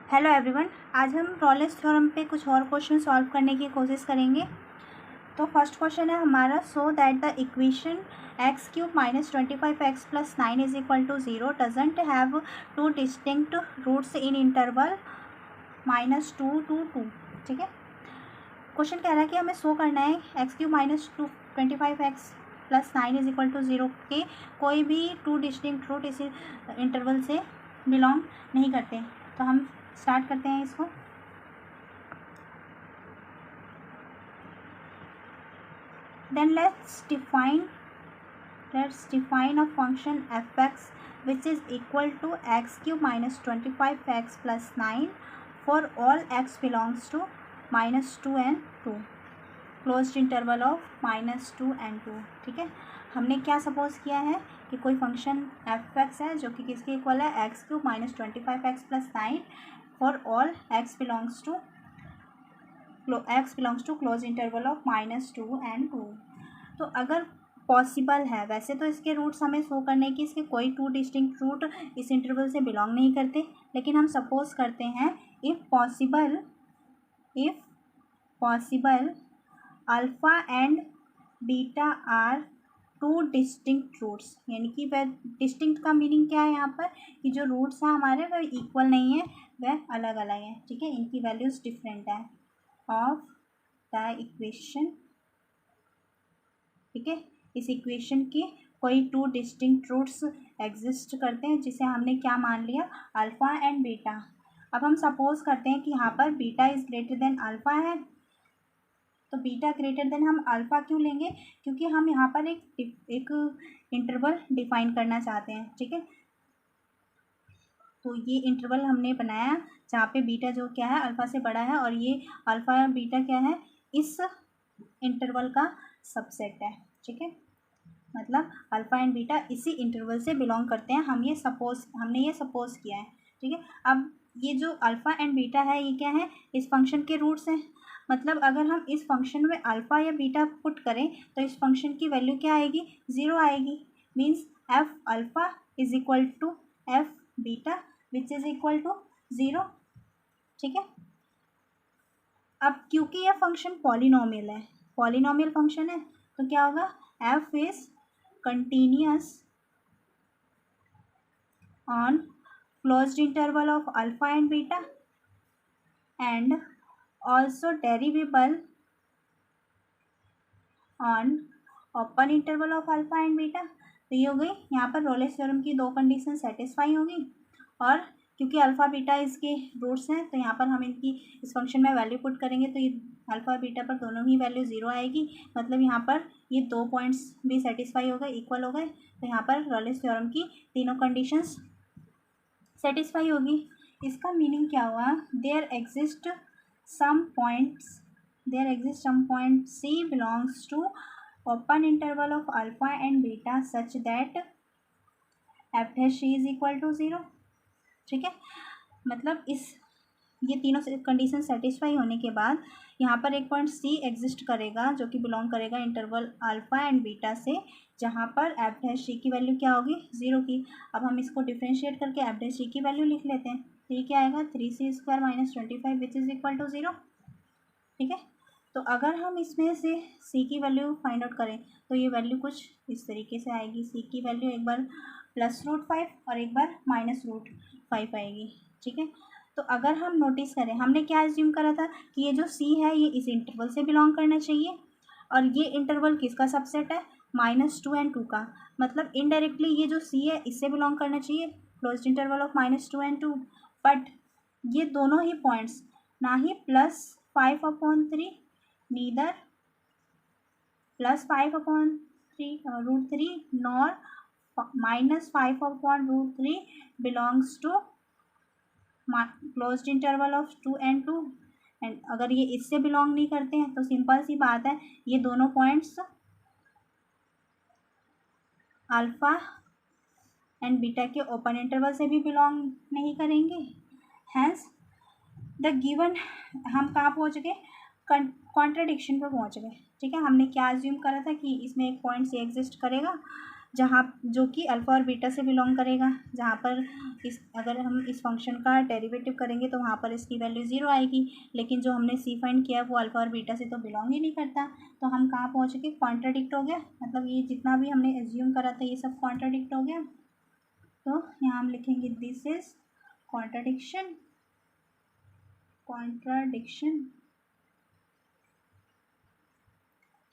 Hello everyone, आज हम रॉलेस theorem पे कुछ और क्वेश्चन सॉल्व करने की कोशिश करेंगे। तो फर्स्ट क्वेश्चन है हमारा, so that the equation x³ - 25x + 9 = 0 doesn't have two distinct roots in interval -2 to 2। ठीक है, क्वेश्चन कह रहा है कि हमें शो करना है x³ - 25x + 9 = 0 के कोई भी टू डिस्टिंक्ट रूट इस इंटरवल से बिलोंग नहीं करते। तो हम स्टार्ट करते हैं इसको। Then let's define a function f(x) which is equal to x³ - 25x + 9 for all x belongs to -2 and 2, closed interval of -2 and 2। ठीक है, हमने क्या सपोज किया है कि कोई फंक्शन f(x) है जो कि किसके इक्वल है, x³ - 25x + 9 for all x belongs to close interval of -2 and 2। तो अगर पॉसिबल है, वैसे तो इसके रूट्स हमें शो करने की इसके कोई टू डिस्टिंक्ट रूट इस इंटरवल से बिलोंग नहीं करते, लेकिन हम सपोज करते हैं if possible alpha and beta are two distinct roots, यानी कि वह डिस्टिंक्ट का मीनिंग क्या है यहाँ पर कि जो रूट्स हैं हमारे वह इक्वल नहीं है, वह अलग अलग हैं। ठीक है, इनकी वैल्यूज़ डिफरेंट है ऑफ द इक्वेशन। ठीक है, इस इक्वेशन के कोई टू डिस्टिंक्ट रूट्स एग्जिस्ट करते हैं जिसे हमने क्या मान लिया, अल्फ़ा एंड बीटा। अब हम सपोज करते हैं कि यहाँ पर beta is greater than alpha है, तो बीटा ग्रेटर देन हम अल्फ़ा क्यों लेंगे, क्योंकि हम यहाँ पर एक इंटरवल डिफाइन करना चाहते हैं। ठीक है, तो ये इंटरवल हमने बनाया जहाँ पे बीटा जो क्या है अल्फ़ा से बड़ा है, और ये अल्फ़ा बीटा क्या है, इस इंटरवल का सबसेट है। ठीक है, मतलब अल्फ़ा एंड बीटा इसी इंटरवल से बिलोंग करते हैं, हमने ये सपोज किया है। ठीक है, अब ये जो अल्फ़ा एंड बीटा है ये क्या है, इस फंक्शन के रूट्स हैं। मतलब अगर हम इस फंक्शन में अल्फ़ा या बीटा पुट करें तो इस फंक्शन की वैल्यू क्या आएगी, 0 आएगी। Means F alpha is equal to F beta which is equal to 0। ठीक है, अब क्योंकि यह फंक्शन पॉलिनोमियल फंक्शन है, तो क्या होगा, f is continuous on closed interval of alpha and beta and also derivable on open interval of alpha and beta. तो ये हो गई, यहाँ पर रोलेस थ्योरम की दो कंडीशन सेटिस्फाई होगी, और क्योंकि अल्फ़ा बीटा इसके रूट्स हैं तो यहाँ पर हम इनकी इस फंक्शन में वैल्यू पुट करेंगे तो ये अल्फ़ा बीटा पर दोनों ही वैल्यू 0 आएगी। मतलब यहाँ पर ये दो पॉइंट्स भी सेटिस्फाई हो गए, इक्वल हो गए, तो यहाँ पर रोलेस थ्योरम की तीनों कंडीशंस सेटिस्फाई होगी। इसका मीनिंग क्या हुआ, there exist some point C belongs to open interval of alpha and beta such that f dash C is equal to 0। ठीक है, मतलब ये तीनों कंडीशन सेटिस्फाई होने के बाद यहाँ पर एक पॉइंट C एग्जिस्ट करेगा जो कि बिलोंग करेगा इंटरवल अल्फ़ा एंड बीटा से, जहाँ पर f dash C की वैल्यू क्या होगी, 0 की। अब हम इसको डिफ्रेंशिएट करके f dash C की वैल्यू लिख लेते हैं, तो ये क्या आएगा, 3c² - 25 which is equal to 0। ठीक है, तो अगर हम इसमें से c की वैल्यू फाइंड आउट करें तो ये वैल्यू कुछ इस तरीके से आएगी। c की वैल्यू एक बार +√5 और एक बार -√5 आएगी। ठीक है, तो अगर हम नोटिस करें, हमने क्या एज्यूम करा था कि ये जो c है ये इस इंटरवल से बिलोंग करना चाहिए, और ये इंटरवल किसका सबसेट है, -2 and 2 का। मतलब इनडायरेक्टली ये जो c है इससे बिलोंग करना चाहिए, closed interval of -2 and 2। But ये दोनों ही पॉइंट्स ना ही +5/3 neither +5/3 nor -5/3 belongs to closed interval of 2 and 2। And अगर ये इससे बिलोंग नहीं करते हैं तो सिंपल सी बात है, ये दोनों पॉइंट्स अल्फ़ा एंड बीटा के ओपन इंटरवल से भी बिलोंग नहीं करेंगे। हैंस द गिवन, हम कहाँ पहुँच गए, कॉन्ट्रडिक्शन पर पहुँच गए। ठीक है, हमने क्या अज्यूम करा था कि इसमें एक पॉइंट C एग्जिस्ट करेगा जहाँ जो कि अल्फ़ा और बीटा से बिलोंग करेगा, जहाँ पर अगर हम इस फंक्शन का डेरिवेटिव करेंगे तो वहाँ पर इसकी वैल्यू 0 आएगी, लेकिन जो हमने सी फाइंड किया वो अल्फ़ा और बीटा से तो बिलोंग ही नहीं करता। तो हम कहाँ पहुँच गए, कॉन्ट्राडिक्ट हो गया, मतलब ये जितना भी हमने एज्यूम करा था ये सब कॉन्ट्राडिक्ट हो गया। तो यहाँ हम लिखेंगे this is contradiction,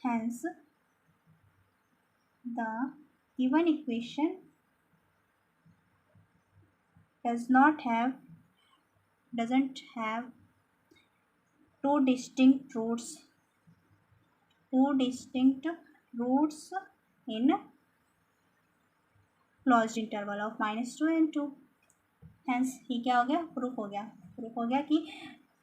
hence the given equation doesn't have two distinct roots in closed interval of -2 and 2। Hence ये क्या हो गया, प्रूफ हो गया कि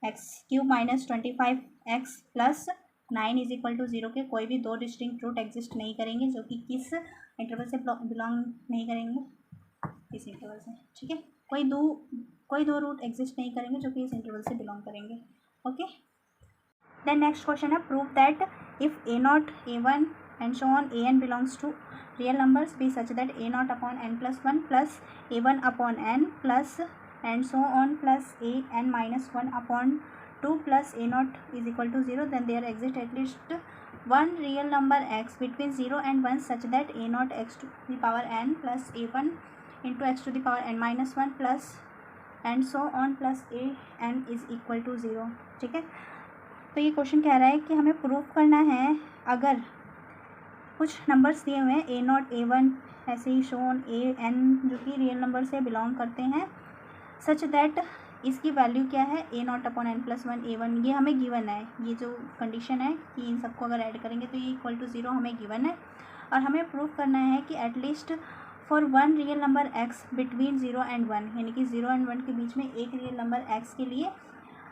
x³ minus 25x plus 9 is equal to 0 के कोई भी दो डिस्टिंक्ट रूट एग्जिस्ट नहीं करेंगे, जो कि किस इंटरवल से बिलोंग नहीं करेंगे, इस इंटरवल से। ठीक है, कोई दो रूट एग्जिस्ट नहीं करेंगे जो कि इस इंटरवल से बिलोंग करेंगे। ओके, देन नेक्स्ट क्वेश्चन है, prove that if a0 a1 and so on an belongs to real numbers be such that a0 upon n plus 1 plus a1 upon n plus and so on plus an minus 1 upon 2 plus a0 is equal to 0, then there exists at least one real number x between 0 and 1 such that a0 x to the power n plus a1 into x to the power n minus 1 plus and so on plus a n is equal to 0। ठीक है, तो ये question कह रहा है कि हमें proof करना है, अगर कुछ नंबर्स दिए हुए हैं a0 a1 ऐसे ही शोन an जो कि रियल नंबर से बिलोंग करते हैं, सच दैट इसकी वैल्यू क्या है a0 upon n plus 1 a1, ये हमें गिवन है। ये जो कंडीशन है कि इन सबको अगर ऐड करेंगे तो ये इक्वल टू 0 हमें गिवन है, और हमें प्रूफ करना है कि at least for one real number x between 0 and 1, यानी कि 0 एंड 1 के बीच में एक रियल नंबर x के लिए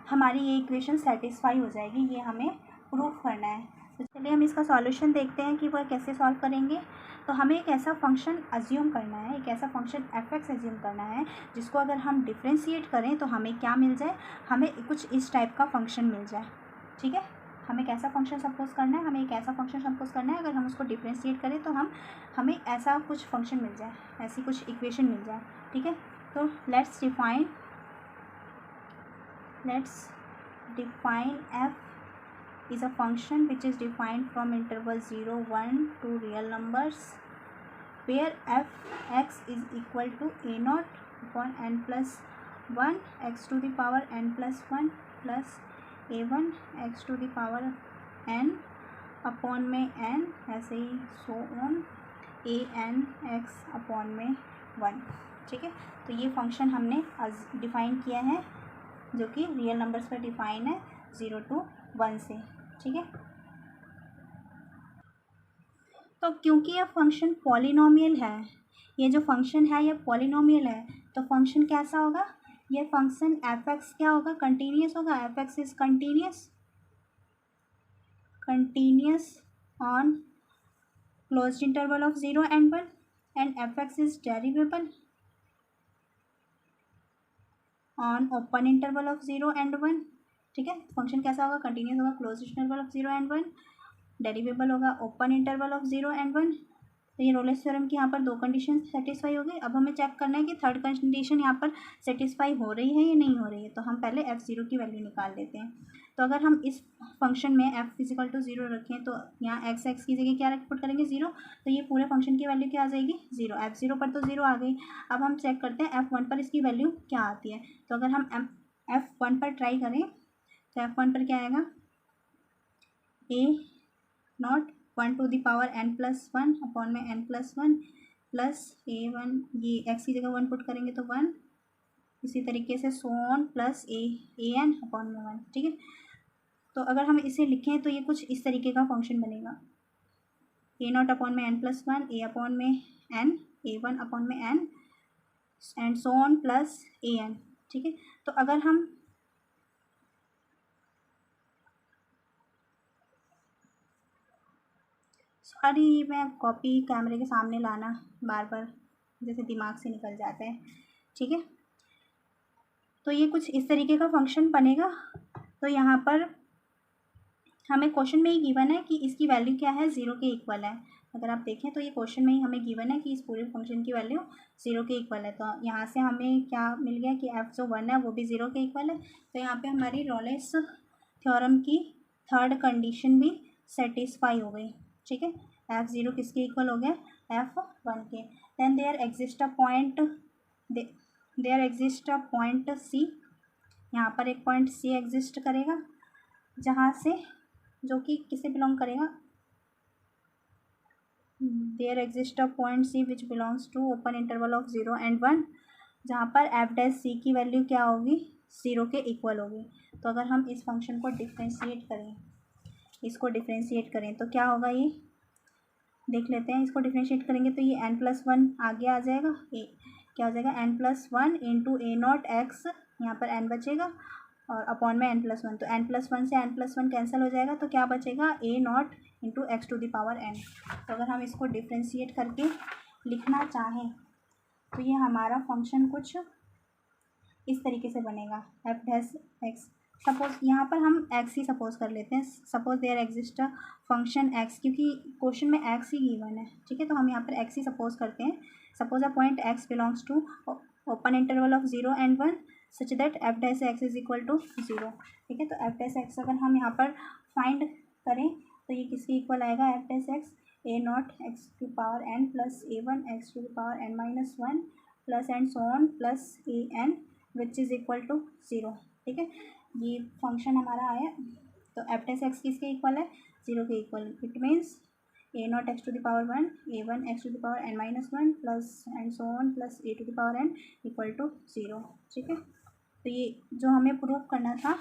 हमारी ये इक्वेशन सेटिस्फाई हो जाएगी, ये हमें प्रूफ करना है। तो चलिए हम इसका सॉल्यूशन देखते हैं कि वह कैसे सॉल्व करेंगे। तो हमें एक ऐसा फंक्शन अज्यूम करना है, एक ऐसा फंक्शन f(x) अज्यूम करना है जिसको अगर हम डिफ्रेंशिएट करें तो हमें क्या मिल जाए, हमें कुछ इस टाइप का फंक्शन मिल जाए। ठीक है, हमें कैसा फंक्शन सपोज करना है, हमें एक ऐसा फंक्शन सपोज करना है, अगर हम उसको डिफ्रेंशिएट करें तो हमें ऐसा कुछ फंक्शन मिल जाए, ऐसी कुछ इक्वेशन मिल जाए। ठीक है, तो let's define f is a function which is defined from interval 0 1 to real numbers where f(x) is equal to a0 upon n plus 1 x to the power n plus 1 plus a1 x to the power n upon में n, ऐसे ही so on a n x upon में 1। ठीक है, तो ये function हमने define किया है जो कि रियल नंबर्स पर डिफाइन है 0 to 1 से। ठीक है, तो क्योंकि यह फंक्शन पॉलिनोमियल है, ये जो फंक्शन है ये पॉलिनोमियल है, तो फंक्शन कैसा होगा, ये फंक्शन f(x) क्या होगा, कंटिन्यूस होगा। f(x) is continuous on closed interval of 0 and 1 and f(x) is derivable on open interval of 0 and 1। ठीक है, फंक्शन कैसा होगा, कंटिन्यूस होगा, क्लोज इंटरवल ऑफ 0 and 1, डेरिवेबल होगा ओपन इंटरवल ऑफ 0 and 1। तो ये रोलेस थ्योरम की यहाँ पर दो कंडीशन सेटिस्फाई हो गई। अब हमें चेक करना है कि थर्ड कंडीशन यहाँ पर सेटिस्फाई हो रही है या नहीं हो रही है, तो हम पहले f(0) की वैल्यू निकाल लेते हैं। तो अगर हम इस फंक्शन में f = 0 रखें तो यहाँ x की जगह क्या पुट करेंगे 0, तो ये पूरे फंक्शन की वैल्यू क्या आ जाएगी 0। f(0) पर तो 0 आ गई। अब हम चेक करते हैं f(1) पर इसकी वैल्यू क्या आती है। तो अगर हम f(1) पर ट्राई करें तो f(1) पर क्या आएगा, a0 1 to the power n plus 1 upon में n plus 1 प्लस a1, ये x की जगह 1 पुट करेंगे तो 1, इसी तरीके से so on plus an upon में 1। ठीक है, तो अगर हम इसे लिखें तो ये कुछ इस तरीके का फंक्शन बनेगा, a0 अपॉन में n plus 1, a अपॉन में n, a1 अपॉन में n and so on plus an। ठीक है, तो अगर हम सॉरी मैं कॉपी कैमरे के सामने लाना बार बार जैसे दिमाग से निकल जाता है। ठीक है, तो ये कुछ इस तरीके का फंक्शन बनेगा। तो यहाँ पर हमें क्वेश्चन में ही गिवन है कि इसकी वैल्यू क्या है, 0 के इक्वल है। अगर आप देखें तो ये क्वेश्चन में ही हमें गिवन है कि इस पूरे फंक्शन की वैल्यू 0 के इक्वल है। तो यहाँ से हमें क्या मिल गया कि f जो 1 है वो भी 0 के इक्वल है। तो यहाँ पे हमारी रॉलेस थ्योरम की थर्ड कंडीशन भी सेटिस्फाई हो गई। ठीक है, f0 किसके इक्वल हो गया, f1 के। Then there exist a point c, यहाँ पर एक पॉइंट c एग्जिस्ट करेगा जहाँ से, जो कि किसे बिलोंग करेगा, there exist a point c which belongs to open interval of 0 and 1, जहाँ पर एफ डैश सी की वैल्यू क्या होगी, 0 के इक्वल होगी। तो अगर हम इस फंक्शन को डिफ्रेंशिएट करें, इसको डिफ्रेंशिएट करें तो क्या होगा, ये देख लेते हैं। इसको डिफ्रेंशिएट करेंगे तो ये n+1 आगे आ जाएगा, ए क्या हो जाएगा, n+1 इंटू ए नॉट एक्स, यहाँ पर n बचेगा और अपॉन में n+1, तो n+1 से n+1 कैंसिल हो जाएगा, तो क्या बचेगा, a naught into x to the power n। तो अगर हम इसको डिफ्रेंशिएट करके लिखना चाहें तो ये हमारा फंक्शन कुछ इस तरीके से बनेगा, एफ डैश एक्स। सपोज यहाँ पर हम एक्स ही सपोज कर लेते हैं, suppose there exist a function x, क्योंकि क्वेश्चन में एक्स ही गिवन है। ठीक है, तो हम यहाँ पर एक्स ही सपोज करते हैं। Suppose a point x belongs to open interval of 0 and 1 such that f dash x is equal to 0। ठीक है, तो एफ डैश एक्स अगर हम यहाँ पर फाइंड करें तो ये किसके इक्वल आएगा, f dash x a naught x to power n plus a one x to power n minus one plus and so on plus a n which is equal to 0। ठीक है, ये function हमारा आया। तो f dash x किसके equal है, 0 के equal. It means a naught x to the power 1 a one x to the power n minus one plus and so on plus a to the power n equal to 0। ठीक है, तो ये जो हमें proof करना था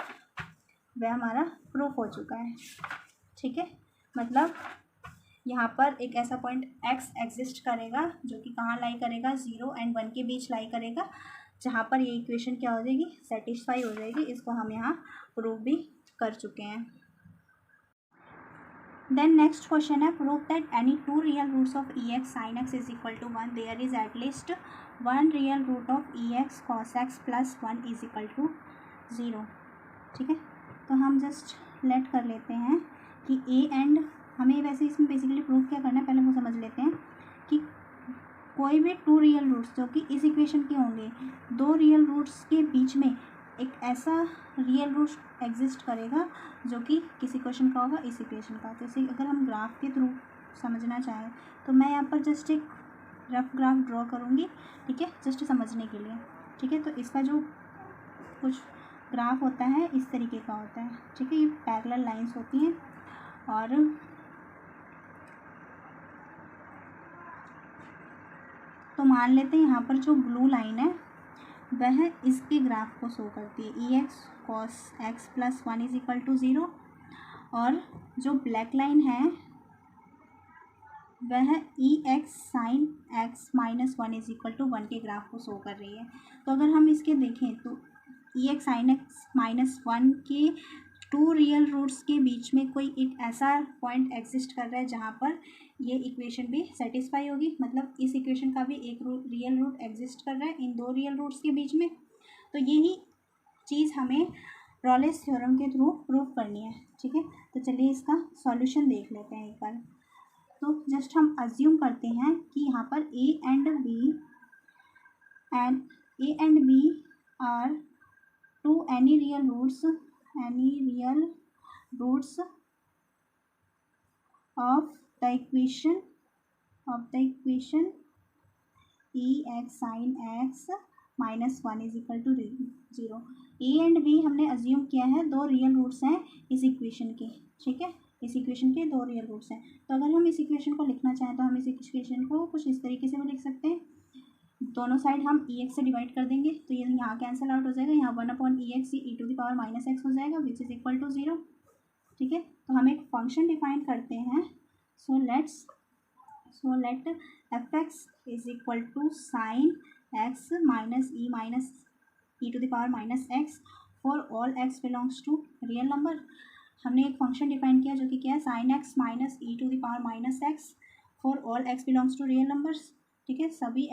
वह हमारा प्रूफ हो चुका है। ठीक है, मतलब यहाँ पर एक ऐसा पॉइंट x एग्जिस्ट करेगा जो कि कहाँ लाई करेगा, 0 and 1 के बीच लाई करेगा, जहाँ पर ये इक्वेशन क्या हो जाएगी, सेटिस्फाई हो जाएगी। इसको हम यहाँ प्रूव भी कर चुके हैं। देन नेक्स्ट क्वेश्चन है, prove that any two real roots of e x sine x is equal to 1 there is at least one real root of e x cos x plus 1 is equal to 0। ठीक है, तो हम just let कर लेते हैं कि A and, हमें वैसे इसमें बेसिकली प्रूफ क्या करना है पहले वो समझ लेते हैं कि कोई भी टू रियल रूट्स जो कि इस इक्वेशन के होंगे, दो रियल रूट्स के बीच में एक ऐसा रियल रूट एग्जिस्ट करेगा जो कि किस इक्वेशन का होगा, इस इक्वेशन का। तो इसे अगर हम ग्राफ के थ्रू समझना चाहें तो मैं यहाँ पर जस्ट एक रफ ग्राफ ड्रॉ करूँगी। ठीक है, जस्ट समझने के लिए। ठीक है, तो इसका जो कुछ ग्राफ होता है इस तरीके का होता है। ठीक है, ये पैरेलल लाइंस होती हैं और तो मान लेते हैं यहाँ पर जो ब्लू लाइन है वह इसके ग्राफ को शो करती है, e x cos x plus 1 is equal to 0, और जो ब्लैक लाइन है वह e x sine x minus 1 is equal to 1 के ग्राफ को शो कर रही है। तो अगर हम इसके देखें तो ई एक्स साइन एक्स माइनस 1 के टू रियल रूट्स के बीच में कोई एक ऐसा पॉइंट एग्जिस्ट कर रहा है जहाँ पर ये इक्वेशन भी सेटिस्फाई होगी, मतलब इस इक्वेशन का भी एक रियल रूट एग्जिस्ट कर रहा है इन दो रियल रूट्स के बीच में। तो यही चीज़ हमें रॉलेस थ्योरम के थ्रू प्रूव करनी है। ठीक है, तो चलिए इसका सॉल्यूशन देख लेते हैं एक बार। तो जस्ट हम अज्यूम करते हैं कि यहाँ पर a and b are two any real roots of the equation e x sin x minus 1 is equal to 0। A and b हमने अज्यूम किया है दो रियल रूट्स हैं इस इक्वेशन के। ठीक है, इस इक्वेशन के दो रियल रूट्स हैं। तो अगर हम इस इक्वेशन को लिखना चाहें तो हम इस इक्वेशन को कुछ इस तरीके से भी लिख सकते हैं। दोनों साइड हम ई एक्स से डिवाइड कर देंगे तो ये यहाँ कैंसिल आउट हो जाएगा, यहाँ 1/(x) e to the power minus x हो जाएगा विच इज इक्वल टू 0। ठीक है, तो हम एक फंक्शन डिफाइन करते हैं। So let f x is equal to sine x minus e to the power minus x for all x belongs to real number. हमने एक फंक्शन डिफाइन किया जो कि क्या है, sine x minus e to the power minus x for all x belongs to real numbers. ठीक है, सभी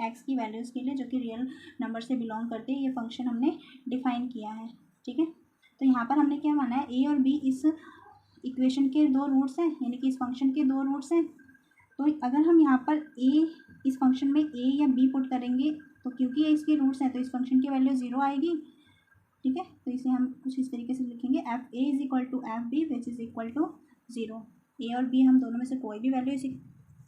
एक्स की वैल्यूज़ के लिए जो कि रियल नंबर से बिलोंग करते हैं ये फंक्शन हमने डिफाइन किया है। ठीक है, तो यहाँ पर हमने क्या माना है, ए और बी इस इक्वेशन के दो रूट्स हैं, यानी कि इस फंक्शन के दो रूट्स हैं। तो अगर हम यहाँ पर ए, इस फंक्शन में ए या बी पुट करेंगे तो क्योंकि ये इसके रूट्स हैं तो इस फंक्शन की वैल्यू 0 आएगी। ठीक है, तो इसे हम कुछ इस तरीके से लिखेंगे, f a is equal to f b which is equal to 0। A और बी हम दोनों में से कोई भी वैल्यू इस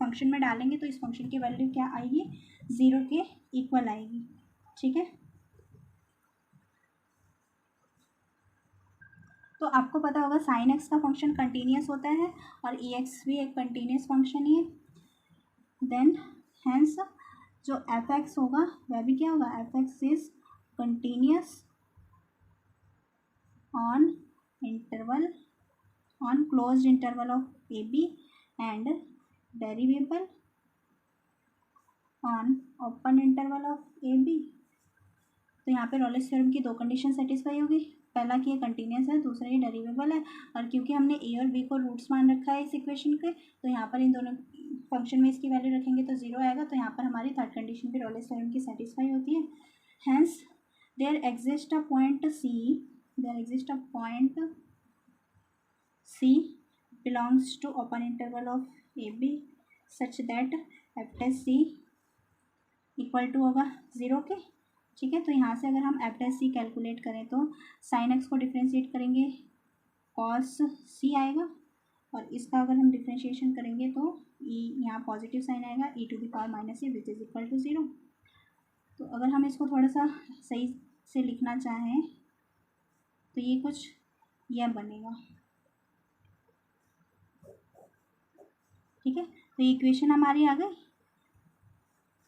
फंक्शन में डालेंगे तो इस फंक्शन की वैल्यू क्या आएगी, 0 के इक्वल आएगी। ठीक है, तो आपको पता होगा साइन एक्स का फंक्शन कंटिन्यूस होता है और ई एक्स भी एक कंटिन्यूस फंक्शन ही है। देन हैंस जो एफ एक्स होगा वह भी क्या होगा, F x is continuous on interval, on closed interval of AB and derivable on open interval of AB। तो यहाँ पे रॉलेस थ्योरम की दो कंडीशन सेटिस्फाई होगी, पहला कि ये कंटिन्यूस है, दूसरा ये डेरिवेबल है। और क्योंकि हमने ए और बी को रूट्स मान रखा है इस इक्वेशन के, तो यहाँ पर इन दोनों फंक्शन में इसकी वैल्यू रखेंगे तो 0 आएगा। तो यहाँ पर हमारी थर्ड कंडीशन भी रॉलेस थ्योरम की सेटिस्फाई होती है। Hence there exist a point C belongs to open interval of AB such that f dash C equal to होगा 0 के। ठीक है, तो यहाँ से अगर हम f dash C कैलकुलेट करें तो साइन एक्स को डिफ्रेंशिएट करेंगे cos C आएगा, और इसका अगर हम डिफ्रेंशिएशन करेंगे तो यहाँ पॉजिटिव साइन आएगा e to the power minus a which is equal to 0। तो अगर हम इसको थोड़ा सा सही से लिखना चाहें तो ये कुछ यह बनेगा। ठीक है, तो ये इक्वेशन हमारी आ गई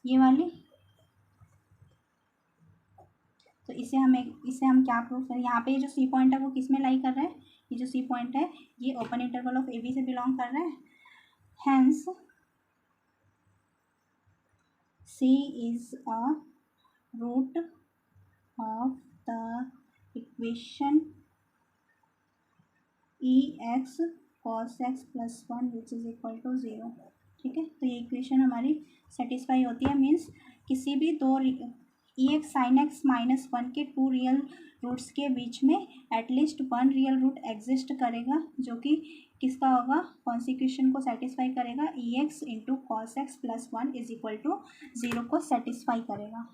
ये वाली। तो इसे हम क्या प्रूव करें, यहाँ पे ये जो सी पॉइंट है वो किस में लाई कर रहा है, ये जो सी पॉइंट है ये open interval of a b से बिलोंग कर रहा है। Hence c is a root of the equation e x cos x plus 1 which is equal to 0। ठीक है, तो ये इक्वेशन हमारी सेटिस्फाई होती है, मीन्स किसी भी दो e x sine x minus 1 के टू रियल रूट्स के बीच में at least one real root exist करेगा जो कि किसका होगा, कौन सी इक्वेशन को सेटिस्फाई करेगा, e x into cos x plus 1 is equal to 0 को सेटिस्फाई करेगा।